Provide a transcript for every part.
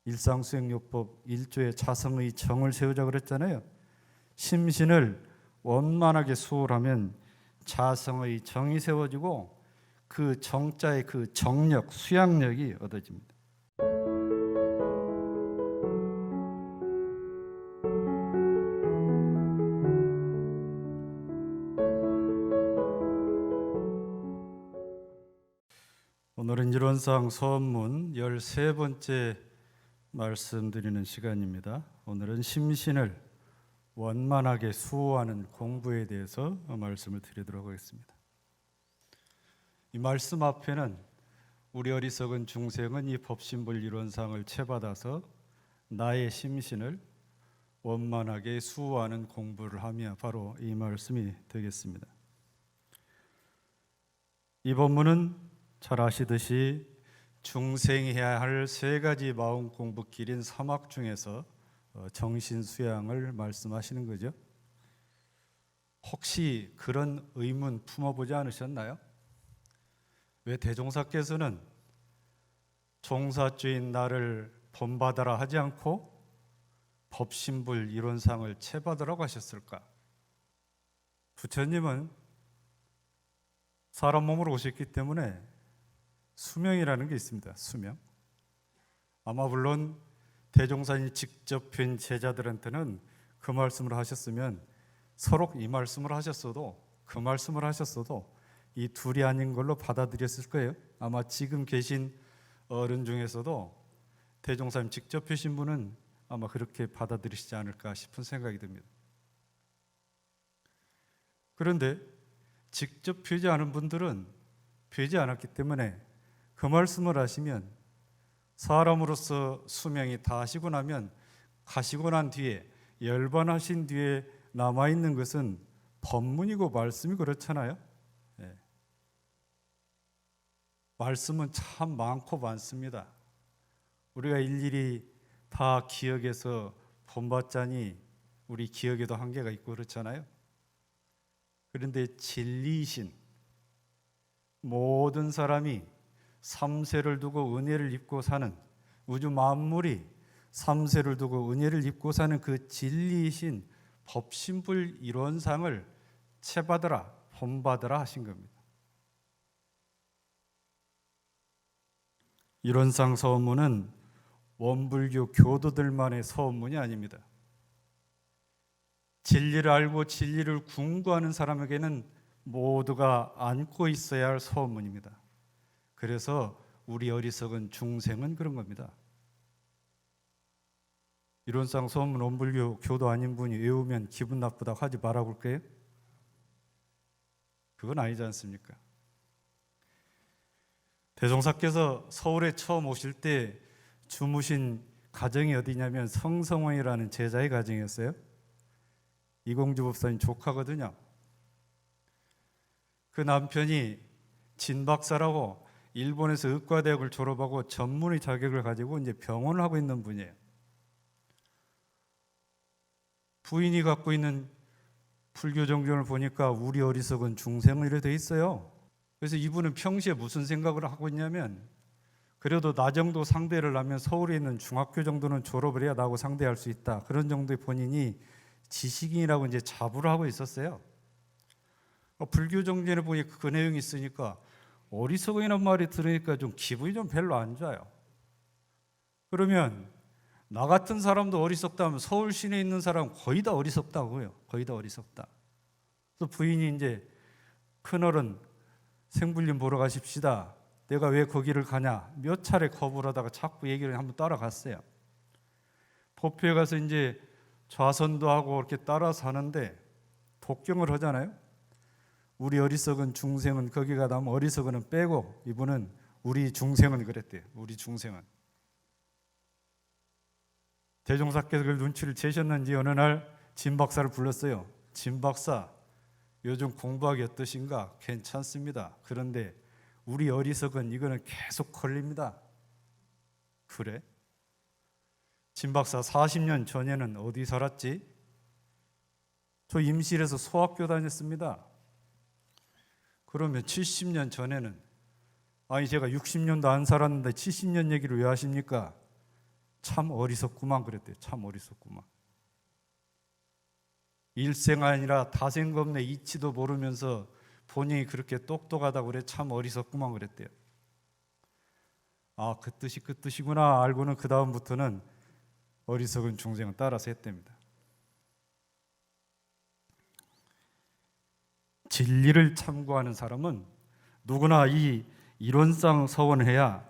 일상수행요법 1조의 자성의 정을 세우자 그랬잖아요. 심신을 원만하게 수홀하면 자성의 정이 세워지고 그 정자의 그 정력, 수양력이 얻어집니다. 오늘은 이론상 서문문 13번째 말씀드리는 시간입니다. 오늘은 심신을 원만하게 수호하는 공부에 대해서 말씀을 드리도록 하겠습니다. 이 말씀 앞에는 우리 어리석은 중생은 이 법신불 이론상을 채받아서 나의 심신을 원만하게 수호하는 공부를 하며 바로 이 말씀이 되겠습니다. 이 법문은 잘 아시듯이 중생이 해야 할 세 가지 마음 공부 길인 사막 중에서 정신 수양을 말씀하시는 거죠. 혹시 그런 의문 품어보지 않으셨나요? 왜 대종사께서는 종사주인 나를 본받아라 하지 않고 법신불 이론상을 채받으라고 하셨을까? 부처님은 사람 몸으로 오셨기 때문에 수명이라는 게 있습니다. 수명. 아마 물론 대종사님이 직접 뵌 제자들한테는 그 말씀을 하셨으면 서로 이 말씀을 하셨어도 그 말씀을 하셨어도 이 둘이 아닌 걸로 받아들였을 거예요. 아마 지금 계신 어른 중에서도 대종사님 직접 뵈신 분은 아마 그렇게 받아들이시지 않을까 싶은 생각이 듭니다. 그런데 직접 뵈지 않은 분들은 뵈지 않았기 때문에 그 말씀을 하시면 사람으로서 수명이 다 하시고 나면 가시고 난 뒤에 열반하신 뒤에 남아있는 것은 법문이고 말씀이 그렇잖아요. 네. 말씀은 참 많고 많습니다. 우리가 일일이 다 기억해서 본받자니 우리 기억에도 한계가 있고 그렇잖아요. 그런데 진리이신 모든 사람이 삼세를 두고 은혜를 입고 사는, 우주 만물이 삼세를 두고 은혜를 입고 사는 그 진리이신 법신불 이론상을 채받으라, 본받으라 하신 겁니다. 이론상 서문은 원불교 교도들만의 서문이 아닙니다. 진리를 알고 진리를 궁구하는 사람에게는 모두가 안고 있어야 할 서문입니다. 그래서 우리 어리석은 중생은 그런 겁니다. 이론상 서문 원불교 교도 아닌 분이 외우면 기분 나쁘다고 하지 말아볼 거예요? 그건 아니지 않습니까? 대종사께서 서울에 처음 오실 때 주무신 가정이 어디냐면 성성원이라는 제자의 가정이었어요. 이공주 법사님 조카거든요. 그 남편이 진 박사라고 일본에서 의과대학을 졸업하고 전문의 자격을 가지고 이제 병원을 하고 있는 분이에요. 부인이 갖고 있는 불교 정견을 보니까 우리 어리석은 중생은 이래 돼 있어요. 그래서 이분은 평시에 무슨 생각을 하고 있냐면 그래도 나 정도 상대를 하면 서울에 있는 중학교 정도는 졸업을 해야 나하고 상대할 수 있다. 그런 정도의 본인이 지식인이라고 이제 자부를 하고 있었어요. 불교 정견에 보니 그 내용이 있으니까 어리석은이라는 말이 들으니까 좀 기분이 좀 별로 안 좋아요. 그러면 나 같은 사람도 어리석다면 서울 시내에 있는 사람 거의 다 어리석다고요. 거의 다 어리석다. 그래서 부인이 이제 큰어른 생불림 보러 가십시다. 내가 왜 거기를 가냐. 몇 차례 거부를 하다가 자꾸 얘기를 한번 따라갔어요. 법회에 가서 이제 좌선도 하고 이렇게 따라서 하는데 독경을 하잖아요. 우리 어리석은 중생은 거기 가다면 어리석은은 빼고 이분은 우리 중생은 그랬대요. 우리 중생은. 대종사께서 그 눈치를 채셨는지 어느 날 진 박사를 불렀어요. 진 박사, 요즘 공부하기 어떠신가? 괜찮습니다. 그런데 우리 어리석은 이거는 계속 걸립니다. 그래? 진 박사 40년 전에는 어디 살았지? 저 임실에서 소학교 다녔습니다. 그러면 70년 전에는 아니 제가 60년도 안 살았는데 70년 얘기를 왜 하십니까? 참 어리석구만 그랬대요. 참 어리석구만. 일생 아니라 다생겁내 이치도 모르면서 본인이 그렇게 똑똑하다고 그래. 참 어리석구만 그랬대요. 아, 그 뜻이 그 뜻이구나 알고는 그 다음부터는 어리석은 중생은 따라서 했답니다. 진리를 참고하는 사람은 누구나 이 이론상 서원해야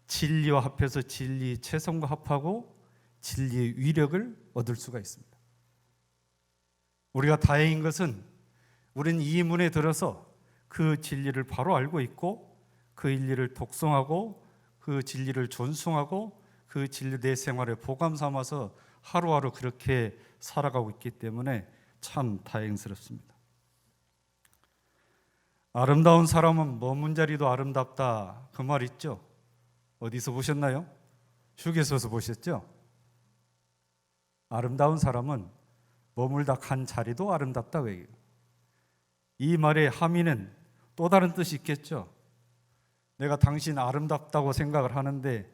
진리와 합해서 진리 최선과 합하고 진리의 위력을 얻을 수가 있습니다. 우리가 다행인 것은 우리는 이 문에 들어서 그 진리를 바로 알고 있고 그 진리를 독송하고 그 진리를 존숭하고 그 진리 내 생활에 보감 삼아서 하루하루 그렇게 살아가고 있기 때문에 참 다행스럽습니다. 아름다운 사람은 머문 자리도 아름답다 그 말 있죠? 어디서 보셨나요? 휴게소에서 보셨죠? 아름다운 사람은 머물다 간 자리도 아름답다 그 얘기예요. 이 말의 함의는 또 다른 뜻이 있겠죠. 내가 당신 아름답다고 생각을 하는데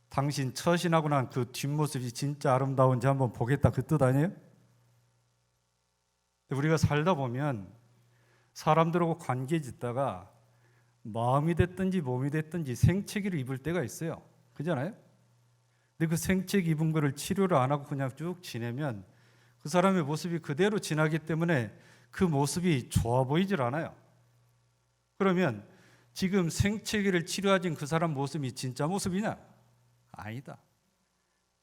당신 처신하고 난 그 뒷모습이 진짜 아름다운지 한번 보겠다 그 뜻 아니에요? 우리가 살다 보면 사람들하고 관계 짓다가 마음이 됐든지 몸이 됐든지 생채기를 입을 때가 있어요. 그잖아요? 근데 그 생채기 입은 거를 치료를 안 하고 그냥 쭉 지내면 그 사람의 모습이 그대로 지나기 때문에 그 모습이 좋아 보이질 않아요. 그러면 지금 생채기를 치료하진 그 사람 모습이 진짜 모습이냐? 아니다.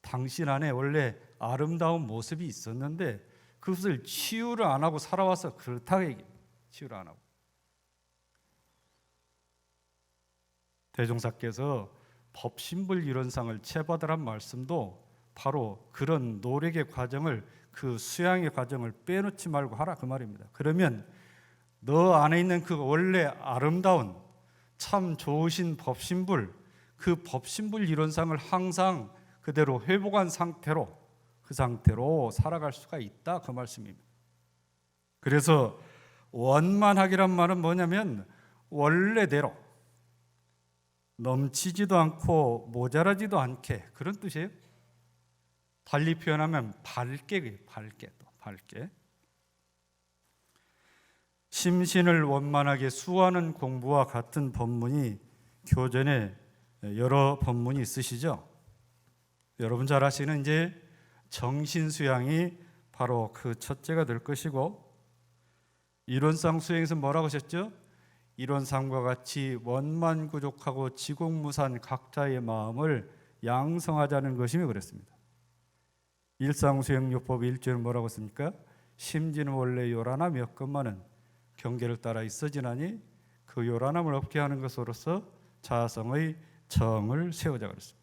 당신 안에 원래 아름다운 모습이 있었는데 그것을 치유를 안 하고 살아와서 그렇다고 얘기해요. 치유를 안 하고. 대종사께서 법신불 이론상을 체받으란 말씀도 바로 그런 노력의 과정을 그 수양의 과정을 빼놓지 말고 하라 그 말입니다. 그러면 너 안에 있는 그 원래 아름다운 참 좋으신 법신불 그 법신불 이론상을 항상 그대로 회복한 상태로 그 상태로 살아갈 수가 있다 그 말씀입니다. 그래서 원만하기란 말은 뭐냐면 원래대로 넘치지도 않고 모자라지도 않게 그런 뜻이에요. 달리 표현하면 밝게 또 밝게 심신을 원만하게 수호하는 공부와 같은 법문이 교전에 여러 법문이 있으시죠. 여러분 잘 아시는 이제 정신 수양이 바로 그 첫째가 될 것이고 이론상 수행에서 뭐라고 하셨죠? 이론상과 같이 원만구족하고 지공무산 각자의 마음을 양성하자는 것이며 그랬습니다. 일상수행요법 1조는 뭐라고 했습니까? 심지는 원래 요란함 몇 것만은 경계를 따라 있어지나니 그 요란함을 없게 하는 것으로서 자성의 정을 세우자 그랬습니다.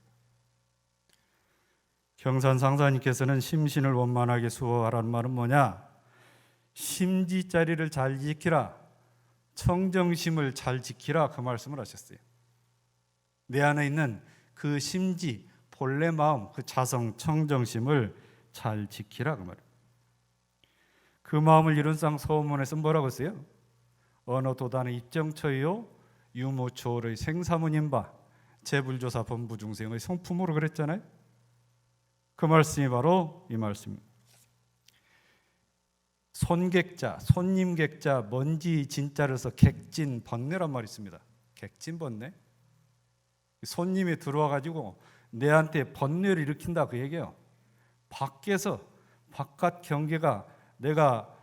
경산상사님께서는 심신을 원만하게 수호하라는 말은 뭐냐? 심지 자리를 잘 지키라, 청정심을 잘 지키라 그 말씀을 하셨어요. 내 안에 있는 그 심지, 본래 마음, 그 자성, 청정심을 잘 지키라 그 말입니다. 그 마음을 이론상 서문에서 뭐라고 했어요? 어느 도단의 입정처요 유무초월의 생사문인바 재불조사 범부중생의 성품으로 그랬잖아요. 그 말씀이 바로 이 말씀입니다. 손객자, 손님객자, 먼지 진자를 써 객진 번뇌란 말이 있습니다. 객진 번뇌. 손님이 들어와가지고 내한테 번뇌를 일으킨다 그 얘기예요. 밖에서 바깥 경계가 내가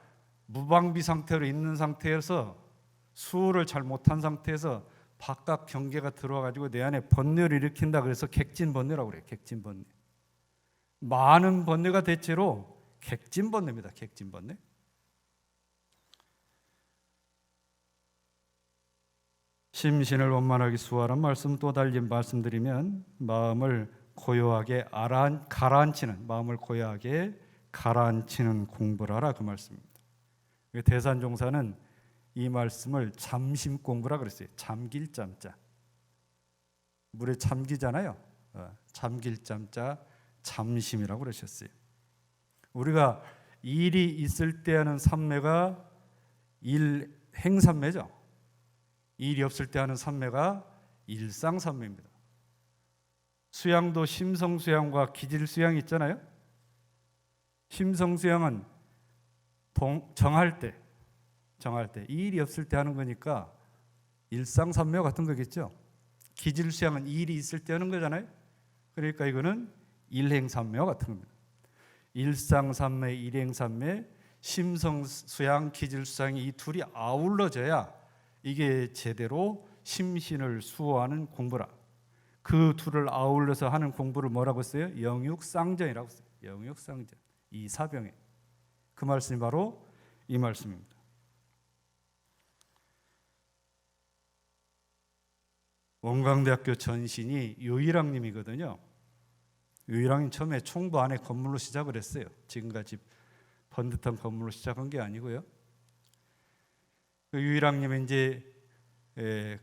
무방비 상태로 있는 상태에서 수호를 잘 못한 상태에서 바깥 경계가 들어와가지고 내 안에 번뇌를 일으킨다 그래서 객진 번뇌라고 그래요. 객진 번뇌. 많은 번뇌가 대체로 객진 번뇌입니다. 객진 번뇌. 심신을 원만하게 수호하란 말씀 또 달리 말씀드리면 마음을 고요하게 가라앉히는 마음을 고요하게 가라앉히는 공부를 하라 그 말씀입니다. 대산종사는 이 말씀을 잠심 공부라 그랬어요. 잠길 잠자. 물에 잠기잖아요. 잠길 잠자 잠심이라고 그러셨어요. 우리가 일이 있을 때 하는 삼매가 수양도 심성 수양과 기질 수양이 있잖아요. 심성 수양은 정할 때 일이 없을 때 하는 거니까 일상산묘 같은 거겠죠. 기질 수양은 일이 있을 때 하는 거잖아요. 그러니까 이거는 일행산묘 같은 겁니다. 일상산매, 일행산매, 심성수양, 기질수양이 이 둘이 아울러져야 이게 제대로 심신을 수호하는 공부라. 그 둘을 아울러서 하는 공부를 뭐라고 했어요? 영육상전이라고 했어요. 영육상전. 이 사병에. 그 말씀이 바로 이 말씀입니다. 원광대학교 전신이 유일학님이거든요. 유일학님 처음에 총부 안에 건물로 시작을 했어요. 지금까지 번듯한 건물로 시작한 게 아니고요. 그 유일학님은 이제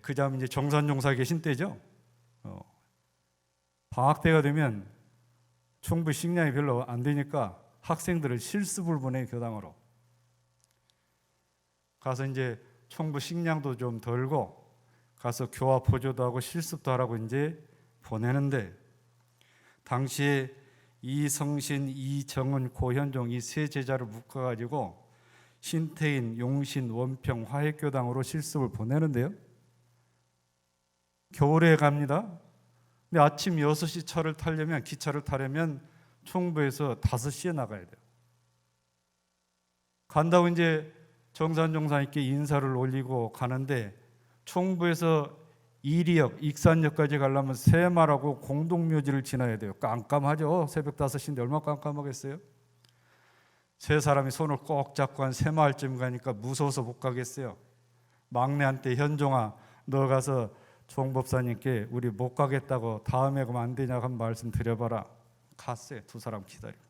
그다음 이제 정산용사 계신 때죠. 방학 때가 되면 총부 식량이 별로 안 되니까 학생들을 실습을 보내 교당으로. 가서 이제 총부 식량도 좀 덜고 가서 교화 보조도 하고 실습도 하라고 이제 보내는데 당시에 이성신, 이정은, 고현종 이 세 제자를 묶어가지고 신태인, 용신, 원평, 화획교당으로 실습을 보내는데요. 겨울에 갑니다. 근데 아침 6시 차를 타려면 기차를 타려면 총부에서 5시에 나가야 돼요. 간다고 이제 정산종사님께 인사를 올리고 가는데 총부에서 이리역, 익산역까지 가려면 새마라고 공동묘지를 지나야 돼요. 깜깜하죠. 새벽 5시인데 얼마나 깜깜하겠어요. 세 사람이 손을 꼭 잡고 한 새마을쯤 가니까 무서워서 못 가겠어요. 막내한테 현종아 너 가서 종법사님께 우리 못 가겠다고 다음에 가면 안 되냐고 한 말씀 드려봐라. 갔어요. 두 사람 기다리고.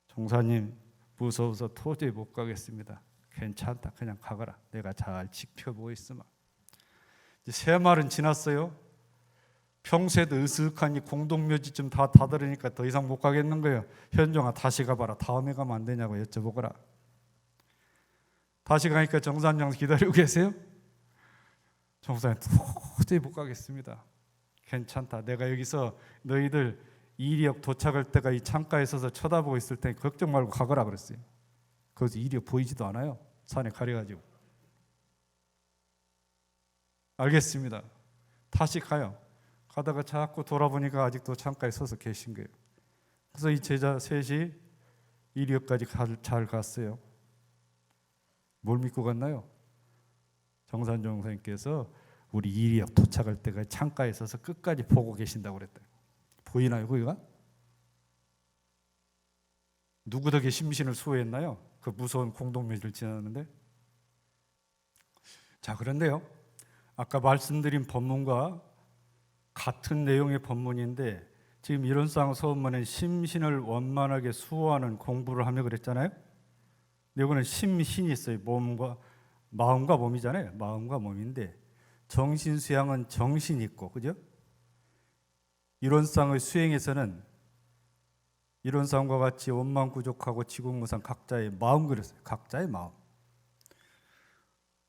종사님 무서워서 도저히 못 가겠습니다. 괜찮다. 그냥 가거라. 내가 잘 지켜보고 있으마. 세 말은 지났어요. 평소에도 으슥하니 공동묘지쯤 다 다다르니까 더 이상 못 가겠는 거예요. 현종아 다시 가봐라. 다음에 가면 안 되냐고 여쭤보거라. 다시 가니까 정산장 기다리고 계세요. 정산장 도저히 못 가겠습니다. 괜찮다. 내가 여기서 너희들 이리역 도착할 때가 이 창가에 서서 쳐다보고 있을 테니 걱정 말고 가거라 그랬어요. 거기서 이리역 보이지도 않아요. 산에 가려가지고. 알겠습니다. 다시 가요. 가다가 자꾸 돌아보니까 아직도 창가에 서서 계신 거예요. 그래서 이 제자 셋이 이리역까지 잘 갔어요. 뭘 믿고 갔나요? 정산종 선생님께서 우리 이리역 도착할 때가 창가에 서서 끝까지 보고 계신다고 그랬대요. 보이나요 거기가? 누구 덕에 심신을 수호했나요? 그 무서운 공동묘지를 지나는데. 자, 그런데요. 아까 말씀드린 법문과 같은 내용의 법문인데 지금 이론상 서문은 심신을 원만하게 수호하는 공부를 하며 그랬잖아요. 이거는 심신이 있어요. 마음과 몸이잖아요. 마음과 몸인데 정신 수양은 정신이 있고, 그죠? 이론상의 수행에서는 이론상과 같이 원만구족하고 지국무상 각자의 마음 그랬어요. 각자의 마음.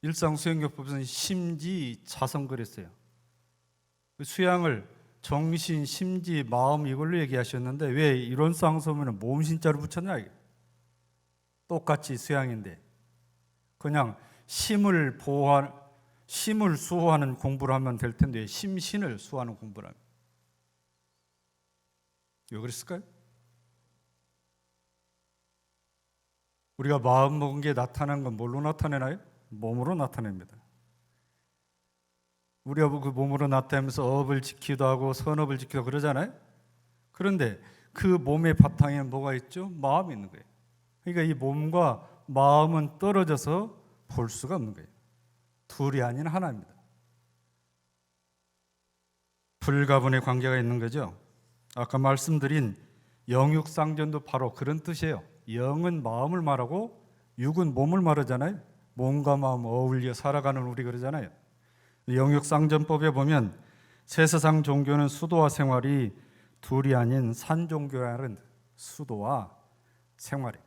일상수행요법에서는 심지 자성 그랬어요. 수양을 정신, 심지, 마음 이걸로 얘기하셨는데 왜 이론상 서문은 몸신자를 붙였냐 이게. 똑같이 수양인데 그냥 심을 수호하는 공부를 하면 될 텐데 심신을 수호하는 공부를 하면 왜 그랬을까요? 우리가 마음 먹은 게 나타난 건 뭘로 나타내나요? 몸으로 나타냅니다. 우리가 그 몸으로 나타내면서 업을 지키기도 하고 선업을 지키기도 그러잖아요. 그런데 그 몸의 바탕에는 뭐가 있죠? 마음이 있는 거예요. 그러니까 이 몸과 마음은 떨어져서 볼 수가 없는 거예요. 둘이 아닌 하나입니다. 불가분의 관계가 있는 거죠. 아까 말씀드린 영육상전도 바로 그런 뜻이에요. 영은 마음을 말하고 육은 몸을 말하잖아요. 몸과 마음 어울려 살아가는 우리 그러잖아요. 영육상전법에 보면 세세상 종교는 수도와 생활이 둘이 아닌 산종교라는 수도와 생활이.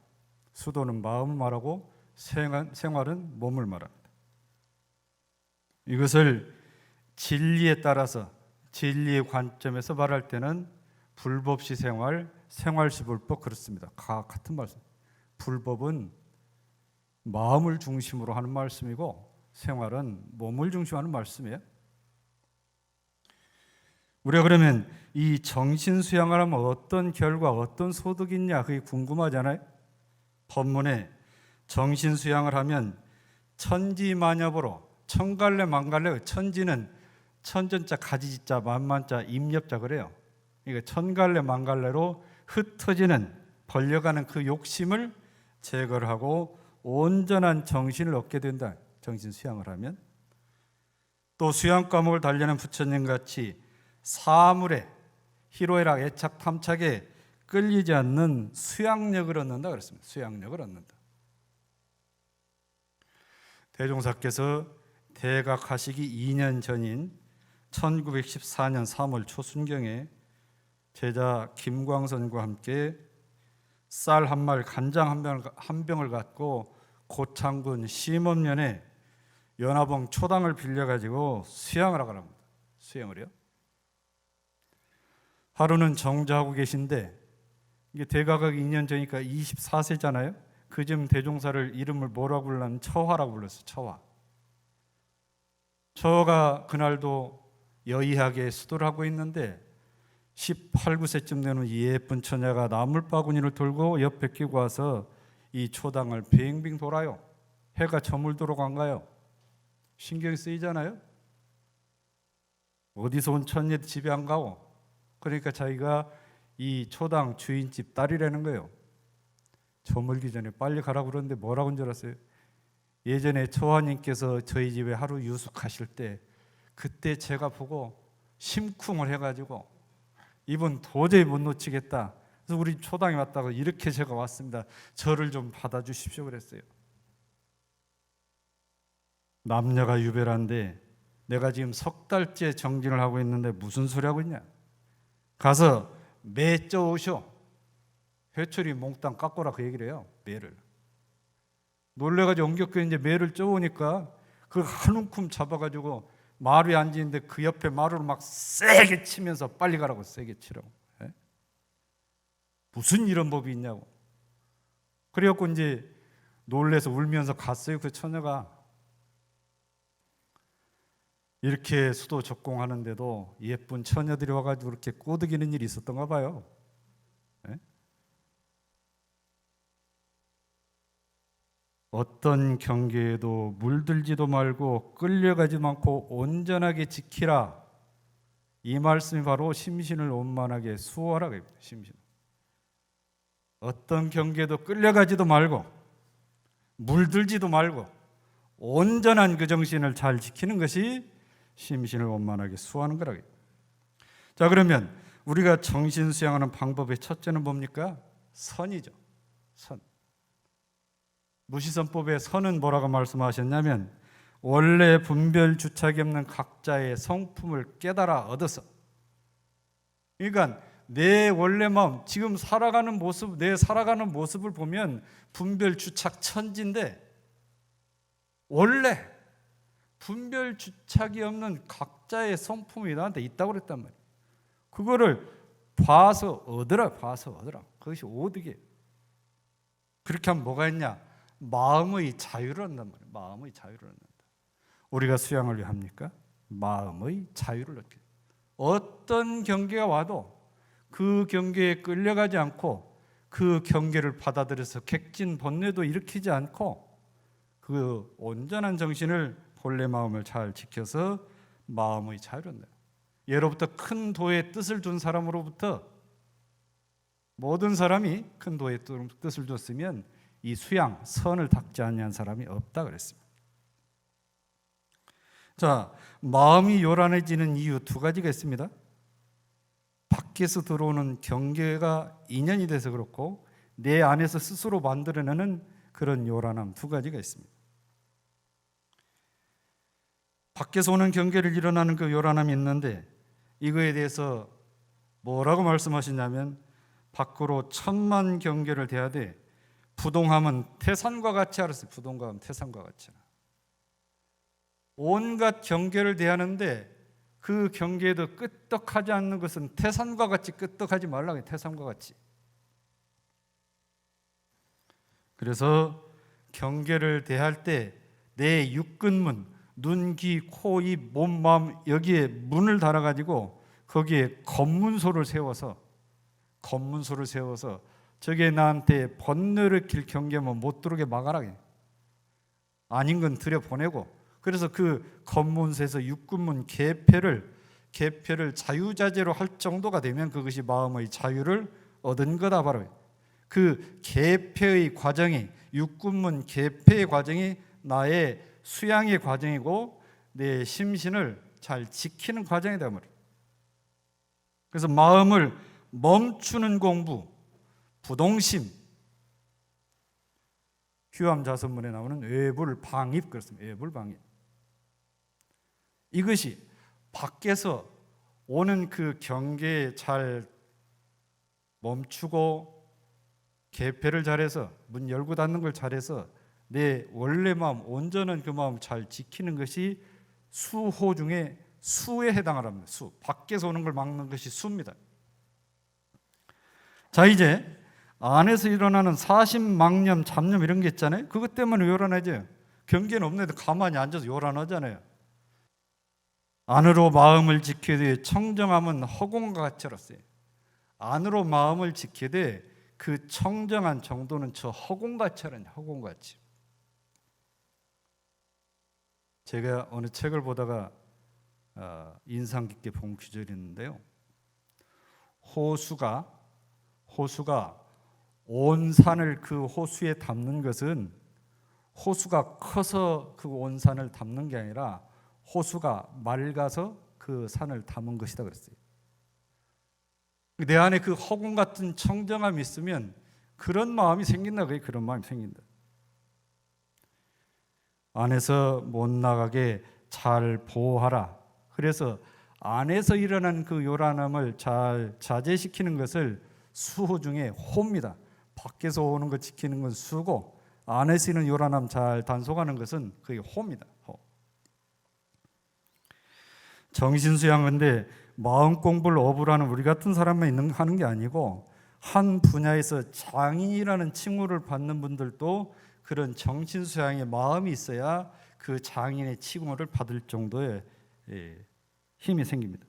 수도는 마음을 말하고 생활은 몸을 말합니다. 이것을 진리에 따라서 진리의 관점에서 말할 때는 불법시 생활, 생활시 불법 그렇습니다. 같은 말씀. 불법은 마음을 중심으로 하는 말씀이고 생활은 몸을 중심으로 하는 말씀이에요. 우리가 그러면 이 정신 수양을 하면 어떤 결과, 어떤 소득이 있냐 그게 궁금하잖아요. 법문에 정신 수양을 하면 천지만엽으로 천갈래 만갈래, 천지는 천전자 가지지자 만만자 임엽자 그래요. 그러니까 천갈래 만갈래로 흩어지는 벌려가는 그 욕심을 제거를 하고 온전한 정신을 얻게 된다. 정신 수양을 하면 또 수양 과목을 달려는 부처님 같이 사물에 희로애락 애착 탐착에 끌리지 않는 수양력을 얻는다 그랬습니다. 수양력을 얻는다. 대종사께서 대각하시기 2년 전인 1914년 3월 초순경에 제자 김광선과 함께 쌀 한 말, 간장 한 병을 갖고 고창군 심원면에 연화봉 초당을 빌려가지고 수양을 하고 합니다. 수양을요. 하루는 정자하고 계신데 이게 대각하기 2년 전이니까 24세잖아요. 그쯤 대종사를 이름을 뭐라고 불렀냐면 처화라고 불렀어요. 처화. 처화가 그날도 여의하게 수도를 하고 있는데 18, 19세쯤 되는 이 예쁜 처녀가 나물바구니를 들고 옆에 끼고 와서 이 초당을 빙빙 돌아요. 해가 저물도록 안 가요. 신경이 쓰이잖아요. 어디서 온 처녀 집에 안 가고. 그러니까 자기가 이 초당 주인집 딸이라는 거예요. 저물기 전에 빨리 가라고 그러는데 뭐라고 한 줄 알았어요? 예전에 처화님께서 저희 집에 하루 유숙하실 때 그때 제가 보고 심쿵을 해가지고 이분 도저히 못 놓치겠다. 그래서 우리 초당에 왔다고 이렇게 제가 왔습니다. 저를 좀 받아주십시오 그랬어요. 남녀가 유별한데 내가 지금 석 달째 정진을 하고 있는데 무슨 소리 하고 있냐? 가서 매 쪄오셔. 회초리 몽땅 깎고라 그 얘기를 해요. 매를. 놀래가지고 엉겹게 이제 매를 쪄오니까 그 한 움큼 잡아가지고 마루에 앉아있는데 그 옆에 마루를 막 세게 치면서 빨리 가라고 세게 치라고. 예? 무슨 이런 법이 있냐고. 그래갖고 이제 놀래서 울면서 갔어요. 그 처녀가. 이렇게 수도 적공하는데도 예쁜 처녀들이 와가지고 그렇게 꼬드기는 일이 있었던가 봐요. 예? 어떤 경계에도 물들지도 말고 끌려가지 않고 온전하게 지키라. 이 말씀이 바로 심신을 원만하게 수호하라고 합니다. 심신. 어떤 경계에도 끌려가지도 말고 물들지도 말고 온전한 그 정신을 잘 지키는 것이 심신을 원만하게 수호하는 거라고 합니다. 자, 그러면 우리가 정신 수양하는 방법의 첫째는 뭡니까? 선이죠. 선. 무시선법의 선은 뭐라고 말씀하셨냐면 원래 분별 주착이 없는 각자의 성품을 깨달아 얻어서, 그러니까 내 원래 마음, 지금 살아가는 모습, 내 살아가는 모습을 보면 분별 주착 천지인데 원래 분별 주착이 없는 각자의 성품이 나한테 있다고 그랬단 말이에요. 그거를 봐서 얻으라. 그것이 오득이에요. 그렇게 하면 뭐가 있냐? 마음의 자유를 얻는단 말이에요. 마음의 자유를 얻는다. 우리가 수양을 왜 합니까? 마음의 자유를 얻게. 어떤 경계가 와도 그 경계에 끌려가지 않고 그 경계를 받아들여서 객진 번뇌도 일으키지 않고 그 온전한 정신을 본래 마음을 잘 지켜서 마음의 자유를 얻는다. 예로부터 큰 도의 뜻을 둔 사람으로부터 모든 사람이 큰 도의 뜻을 줬으면 이 수양, 선을 닦지 아니한 사람이 없다 그랬습니다. 자, 마음이 요란해지는 이유 두 가지가 있습니다. 밖에서 들어오는 경계가 인연이 돼서 그렇고 내 안에서 스스로 만들어내는 그런 요란함 두 가지가 있습니다. 밖에서 오는 경계를 일어나는 그 요란함이 있는데 이거에 대해서 뭐라고 말씀하시냐면 밖으로 천만 경계를 대하되 부동함은 태산과 같이 알았어요. 부동함은 태산과 같이. 온갖 경계를 대하는데 그 경계에도 끄떡하지 않는 것은 태산과 같이 끄떡하지 말라고 해요. 태산과 같이. 그래서 경계를 대할 때 내 육근문, 눈, 귀, 코, 입, 몸, 마음 여기에 문을 달아가지고 거기에 검문소를 세워서 저게 나한테 번뇌를 킬 경계면 못 들어오게 막아라. 아닌 건 들여보내고, 그래서 그 검문소에서 육근문 개폐를 자유자재로 할 정도가 되면 그것이 마음의 자유를 얻은 거다. 바로 그 개폐의 과정이, 육군문 개폐의 과정이 나의 수양의 과정이고 내 심신을 잘 지키는 과정이다 말이에요. 그래서 마음을 멈추는 공부, 부동심, 휴암자선문에 나오는 외불방입, 그렇습니다. 외불방입. 이것이 밖에서 오는 그 경계에 잘 멈추고 개폐를 잘해서 문 열고 닫는 걸 잘해서 내 원래 마음, 온전한 그 마음 잘 지키는 것이 수호 중에 수에 해당합니다. 수. 밖에서 오는 걸 막는 것이 수입니다. 자, 이제 안에서 일어나는 사심망념, 잡념 이런 게 있잖아요. 그것 때문에 요란하죠. 경계는 없는데도 가만히 앉아서 요란하잖아요. 안으로 마음을 지키되 청정함은 허공과 같이 알았어요. 안으로 마음을 지키되 그 청정한 정도는 저 허공같이 하라냐, 허공같이. 제가 어느 책을 보다가 인상 깊게 본 구절이 있는데요. 호수가 온 산을 그 호수에 담는 것은 호수가 커서 그 온 산을 담는 게 아니라 호수가 맑아서 그 산을 담은 것이다 그랬어요. 내 안에 그 허공 같은 청정함이 있으면 그런 마음이 생긴다. 그런 마음이 생긴다. 안에서 못 나가게 잘 보호하라. 그래서 안에서 일어난 그 요란함을 잘 자제시키는 것을 수호 중에 호입니다. 밖에서 오는 것 지키는 건 수고, 안에서 있는 요란함 잘 단속하는 것은 그게 호입니다. 호. 정신수양인데 마음 공부를 업으로 하는 우리 같은 사람만 하는 게 아니고 한 분야에서 장인이라는 칭호를 받는 분들도 그런 정신수양의 마음이 있어야 그 장인의 칭호를 받을 정도의 힘이 생깁니다.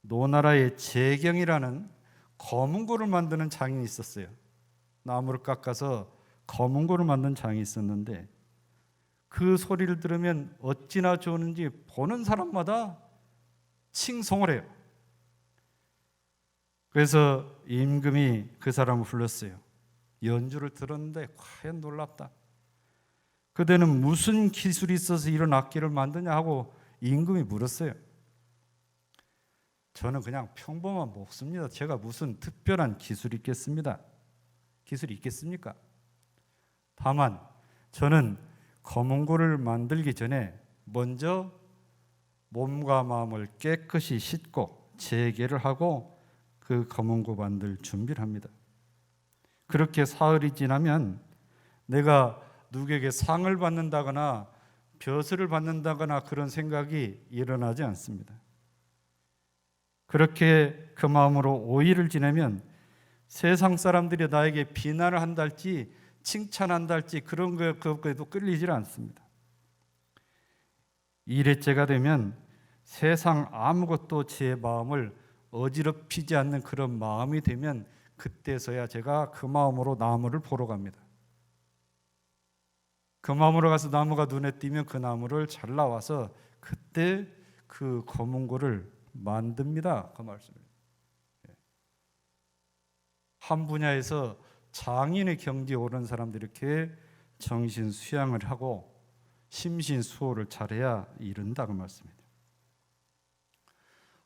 노나라의 재경이라는 검은고를 만드는 장인이 있었어요. 나무를 깎아서 검은고를 만든 장인이 있었는데 그 소리를 들으면 어찌나 좋은지 보는 사람마다 칭송을 해요. 그래서 임금이 그 사람을 불렀어요. 연주를 들었는데 과연 놀랍다. 그대는 무슨 기술이 있어서 이런 악기를 만드냐 하고 임금이 물었어요. 저는 그냥 평범한 목수입니다. 제가 무슨 특별한 기술이 있겠습니다. 기술이 있겠습니까? 다만 저는 검은고를 만들기 전에 먼저 몸과 마음을 깨끗이 씻고 재개를 하고 그 검은고 만들 준비를 합니다. 그렇게 사흘이 지나면 내가 누구에게 상을 받는다거나 벼슬을 받는다거나 그런 생각이 일어나지 않습니다. 그렇게 그 마음으로 5일을 지내면 세상 사람들이 나에게 비난을 한달지 칭찬한달지 그런 것에도 끌리질 않습니다. 2일째가 되면 세상 아무것도 제 마음을 어지럽히지 않는 그런 마음이 되면 그때서야 제가 그 마음으로 나무를 보러 갑니다. 그 마음으로 가서 나무가 눈에 띄면 그 나무를 잘라와서 그때 그 검은고를 만듭니다. 그 말씀입니다. 한 분야에서 장인의 경지에 오른 사람들이 이렇게 정신 수양을 하고 심신 수호를 잘해야 이른다 그 말씀입니다.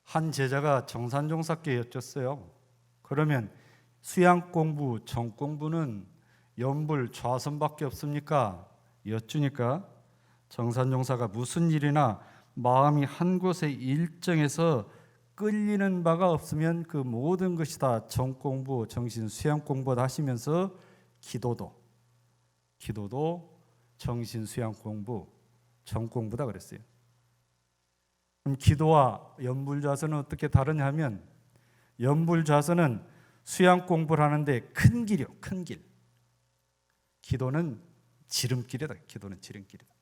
한 제자가 정산종사께 여쭸어요. 그러면 수양 공부, 정 공부는 연불 좌선밖에 없습니까? 여쭈니까 정산종사가 무슨 일이나 마음이 한 곳에 일정해서 끌리는 바가 없으면 그 모든 것이 다 정공부, 정신 수양 공부다 하시면서 기도도 정신 수양 공부, 정공부다 그랬어요. 기도와 연불자선은 어떻게 다르냐 하면 연불자선은 수양 공부를 하는데 큰 길이요, 큰 길. 기도는 지름길이다. 기도는 지름길이다.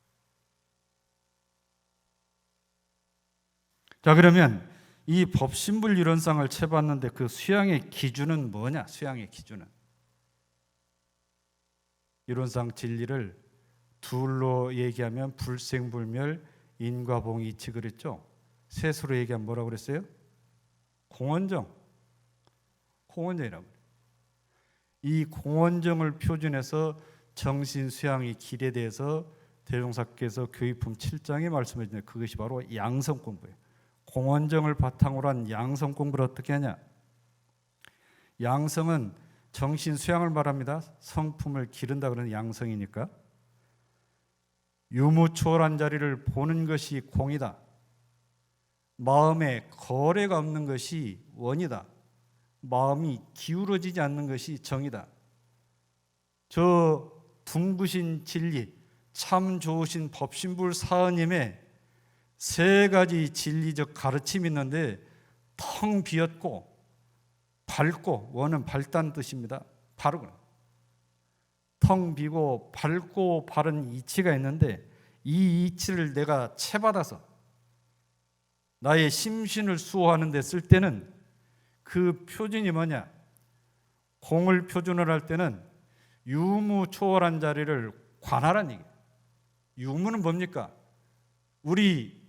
자, 그러면 이 법신불 유론상을 쳐봤는데 그 수양의 기준은 뭐냐? 수양의 기준은 유론상 진리를 둘로 얘기하면 불생불멸, 인과봉이치 그랬죠? 셋으로 얘기하면 뭐라고 그랬어요? 공원정. 공원정이라고 그래요. 이 공원정을 표준해서 정신수양의 길에 대해서 대종사께서 교의품 7장에 말씀해 주는 그것이 바로 양성공부예요. 공원정을 바탕으로 한 양성공부를 어떻게 하냐? 양성은 정신수양을 말합니다. 성품을 기른다 그러는 양성이니까. 유무초월한 자리를 보는 것이 공이다. 마음에 거래가 없는 것이 원이다. 마음이 기울어지지 않는 것이 정이다. 저 둥그신 진리, 참 좋으신 법신불 사은님의 세 가지 진리적 가르침이 있는데 텅 비었고 밝고, 원은 밝다는 뜻입니다. 바르고 텅 비고 밝고 바른 이치가 있는데 이 이치를 내가 채받아서 나의 심신을 수호하는 데 쓸 때는 그 표준이 뭐냐? 공을 표준을 할 때는 유무초월한 자리를 관하라는 얘기예요. 유무는 뭡니까? 우리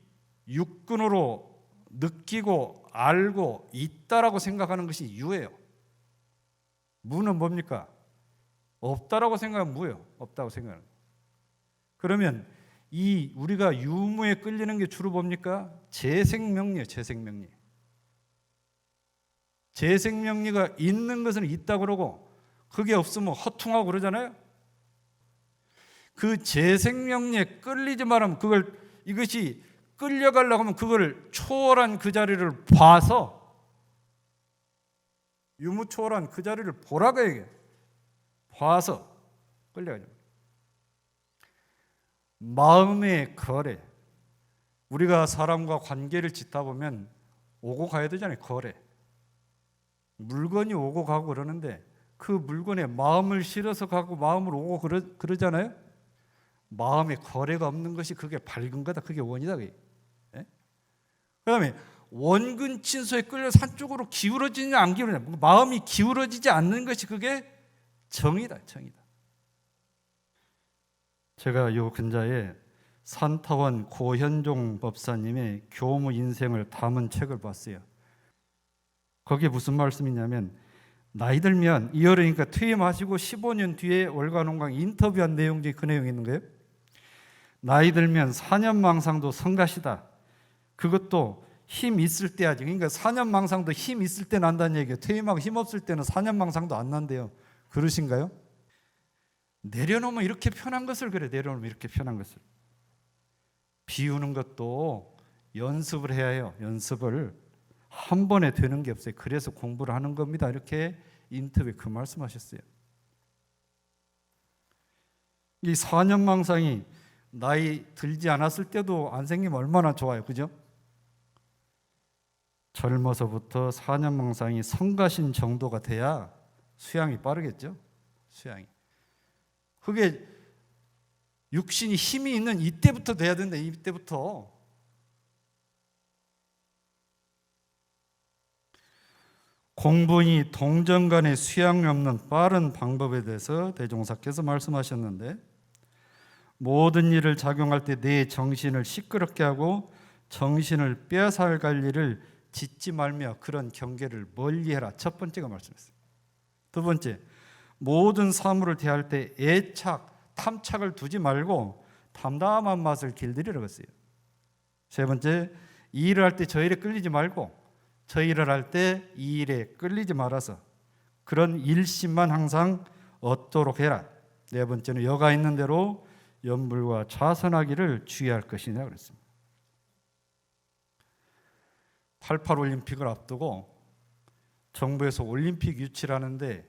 육근으로 느끼고 알고 있다라고 생각하는 것이 유예요. 무는 뭡니까? 없다라고 생각하면 무예요. 없다고 생각하는 거예요. 그러면 이 우리가 유무에 끌리는 게 주로 뭡니까? 재생명리예요. 재생명리. 재생명리가 있는 것은 있다 그러고 그게 없으면 허퉁하고 그러잖아요. 그 재생명리에 끌리지 말으면 이것이 끌려가려고 하면 그걸 초월한 그 자리를 봐서 유무초월한 그 자리를 보라고 얘기해요. 봐서 끌려가죠. 마음의 거래. 우리가 사람과 관계를 짓다 보면 오고 가야 되잖아요. 거래. 물건이 오고 가고 그러는데 그 물건에 마음을 실어서 가고 마음을 오고 그러잖아요. 마음에 거래가 없는 것이 그게 밝은 거다. 그게 원이다. 그게. 그 다음에 원근 친소에 끌려 산 쪽으로 기울어지냐 안 기울어지냐. 마음이 기울어지지 않는 것이 그게 정이다. 정이다. 제가 요 근자에 산타원 고현종 법사님의 교무 인생을 담은 책을 봤어요. 거기에 무슨 말씀이냐면 나이 들면 이어르니까 퇴임하시고 15년 뒤에 월간홍강 인터뷰한 내용 중에 그 내용이 있는 거예요. 나이 들면 사년망상도 성가시다. 그것도 힘 있을 때 하지. 그러니까 사년망상도 힘 있을 때 난다는 얘기예요. 퇴임하고 힘 없을 때는 사년망상도 안 난대요. 그러신가요? 내려놓으면 이렇게 편한 것을 그래. 내려놓으면 이렇게 편한 것을. 비우는 것도 연습을 해야 해요. 연습을. 한 번에 되는 게 없어요. 그래서 공부를 하는 겁니다. 이렇게 인터뷰에 그 말씀하셨어요. 이 사년망상이 나이 들지 않았을 때도 안 생기면 얼마나 좋아요. 그죠? 젊어서부터 사년망상이 성가신 정도가 돼야 수양이 빠르겠죠. 수양이. 그게 육신이 힘이 있는 이때부터 돼야 된다. 이때부터. 공분이 동정 간의 수양이 없는 빠른 방법에 대해서 대종사께서 말씀하셨는데 모든 일을 작용할 때 내 정신을 시끄럽게 하고 정신을 빼앗아갈 일을 짓지 말며 그런 경계를 멀리해라. 첫 번째가 말씀했어요. 두 번째, 모든 사물을 대할 때 애착, 탐착을 두지 말고 담담한 맛을 길들이라고 했어요. 세 번째, 이 일을 할 때 저 일에 끌리지 말고 저 일을 할 때 이 일에 끌리지 말아서 그런 일심만 항상 얻도록 해라. 네 번째는 여가 있는 대로 연불과 좌선하기를 주의할 것이냐 그랬습니다. 88 올림픽을 앞두고 정부에서 올림픽 유치를 하는데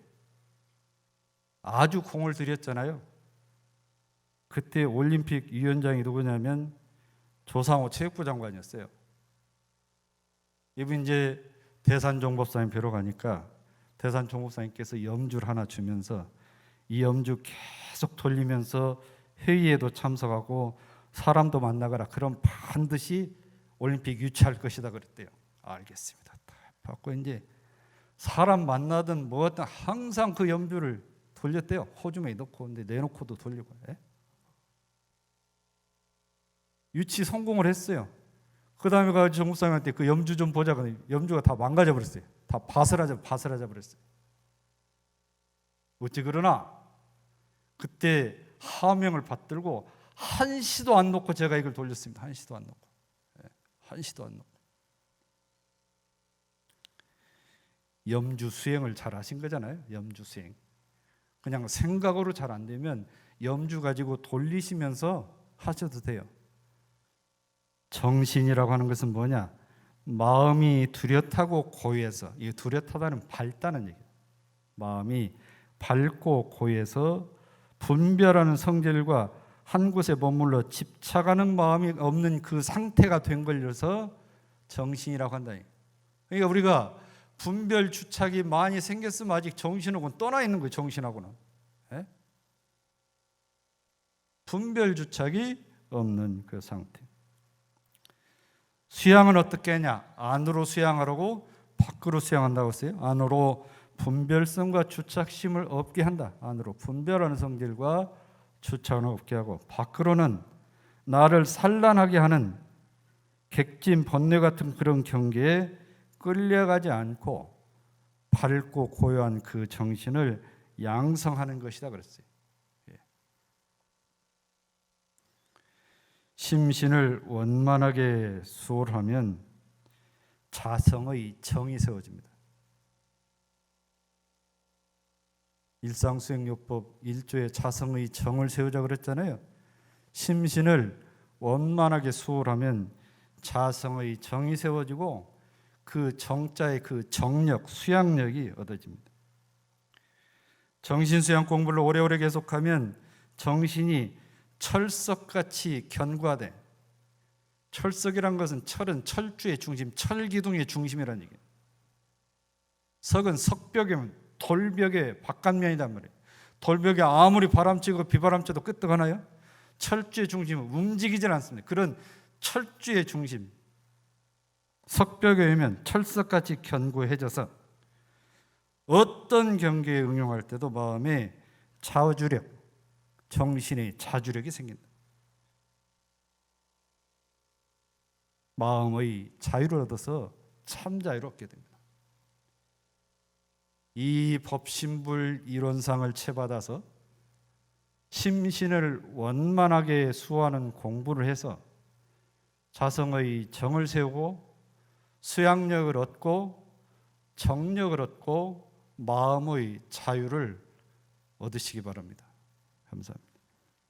아주 공을 들였잖아요. 그때 올림픽 위원장이 누구냐면 조상호 체육부 장관이었어요. 이분 이제 대산 종법사님 뵈러 가니까 대산 종법사님께서 염주를 하나 주면서 이 염주 계속 돌리면서 회의에도 참석하고 사람도 만나거라. 그럼 반드시 올림픽 유치할 것이다 그랬대요. 알겠습니다. 받고 이제 사람 만나든 뭐든 항상 그 염주를 돌렸대요. 호주머니 넣고 근데 내놓고도 돌리고. 유치 성공을 했어요. 그 다음에 가서 정목사님한테 그 염주 좀 보자. 염주가 다 망가져 버렸어요. 다 바스라져 버렸어요. 어찌 그러나 그때 하명을 받들고 한시도 안 놓고 제가 이걸 돌렸습니다. 한시도 안 놓고. 한시도 안 놓고. 염주 수행을 잘 하신 거잖아요. 염주 수행. 그냥 생각으로 잘 안 되면 염주 가지고 돌리시면서 하셔도 돼요. 정신이라고 하는 것은 뭐냐? 마음이 뚜렷하고 고요해서, 이 뚜렷하다는 밝다는 얘기예요. 마음이 밝고 고요해서 분별하는 성질과 한 곳에 머물러 집착하는 마음이 없는 그 상태가 된 걸려서 정신이라고 한다. 그러니까 우리가 분별 주착이 많이 생겼으면 아직 정신하고는 떠나 있는 거예요. 정신하고는. 분별 주착이 없는 그 상태. 수양은 어떻게 하냐? 안으로 수양하라고 밖으로 수양한다고 했어요. 안으로 분별성과 주착심을 없게 한다. 안으로 분별하는 성질과 주착을 없게 하고, 밖으로는 나를 산란하게 하는 객진 번뇌 같은 그런 경계에 끌려가지 않고 밝고 고요한 그 정신을 양성하는 것이다 그랬어요. 심신을 원만하게 수월하면 자성의 정이 세워집니다. 일상수행요법 1조에 자성의 정을 세우자 그랬잖아요. 심신을 원만하게 수월하면 자성의 정이 세워지고 그 정자의 그 정력, 수양력이 얻어집니다. 정신수양 공부를 오래오래 계속하면 정신이 철석같이 견고하되, 철석이란 것은 철은 철주의 중심, 철기둥의 중심이라는 얘기예요. 석은 석벽이면 돌벽의 바깥면이란 말이에요. 돌벽에 아무리 바람치고 비바람쳐도 끄떡하나요? 철주의 중심은 움직이질 않습니다. 그런 철주의 중심, 석벽에 의하면 철석같이 견고해져서 어떤 경계에 응용할 때도 마음에 자주력, 정신의 자주력이 생긴다. 마음의 자유를 얻어서 참 자유를 얻게 됩니다. 이 법신불 이론상을 채받아서 심신을 원만하게 수호하는 공부를 해서 자성의 정을 세우고 수양력을 얻고 정력을 얻고 마음의 자유를 얻으시기 바랍니다. 감사합니다.